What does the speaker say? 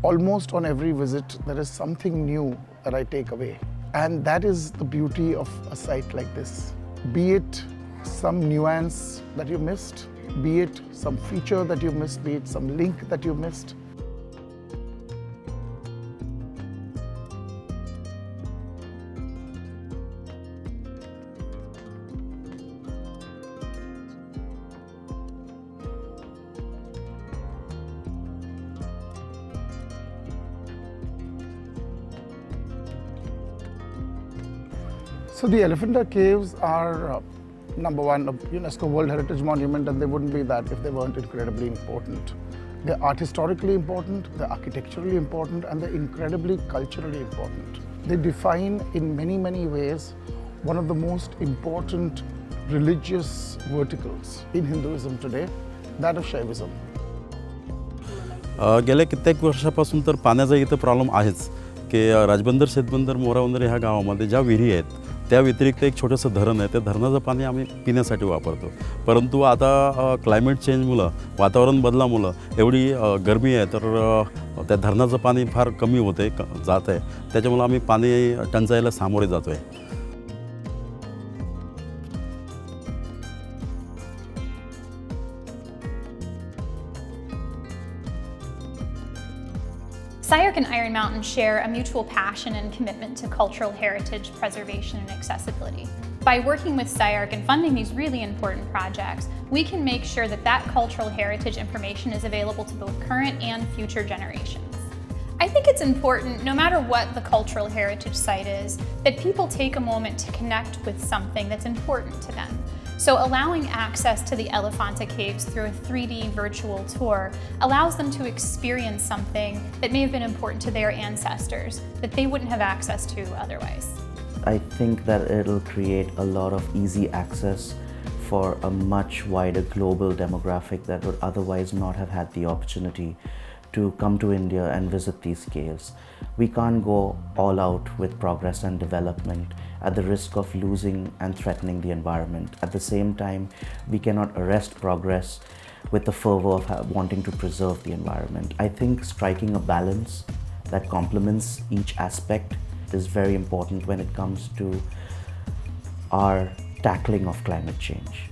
Almost on every visit, there is something new that I take away. And that is the beauty of a site like this. Be it some nuance that you missed, be it some feature that you missed, be it some link that you missed. So the Elephanta Caves are number one, a UNESCO World Heritage Monument, and they wouldn't be that if they weren't incredibly important. They're art historically important, they're architecturally important, and they're incredibly culturally important. They define in many, many ways one of the most important religious verticals in Hinduism today, that of Shaivism. गेल्या कित्येक वर्षापासून तर पाण्याचा इथं problem आहेच की राजबंदर शेतबंदर मोराबंदर ह्या गावामध्ये ज्या विहिरी आहेत त्या व्यतिरिक्त एक छोटंसं धरण आहे, त्या धरणाचं पाणी आम्ही पिण्यासाठी वापरतो. परंतु आता क्लायमेट चेंजमुळं, वातावरण बदलामुळं एवढी गरमी आहे, तर त्या धरणाचं पाणी फार कमी होते जात आहे. त्याच्यामुळं आम्ही पाणी टंचाईला सामोरे जातो आहे. SCI-Arc and Iron Mountain share a mutual passion and commitment to cultural heritage preservation and accessibility. By working with SCI-Arc and funding these really important projects, we can make sure that that cultural heritage information is available to both current and future generations. I think it's important, no matter what the cultural heritage site is, that people take a moment to connect with something that's important to them. So allowing access to the Elephanta Caves through a 3D virtual tour allows them to experience something that may have been important to their ancestors that they wouldn't have access to otherwise. I think that it'll create a lot of easy access for a much wider global demographic that would otherwise not have had the opportunity to come to India and visit these caves. We can't go all out with progress and development at the risk of losing and threatening the environment. At the same time, we cannot arrest progress with the fervor of wanting to preserve the environment. I think striking a balance that complements each aspect is very important when it comes to our tackling of climate change.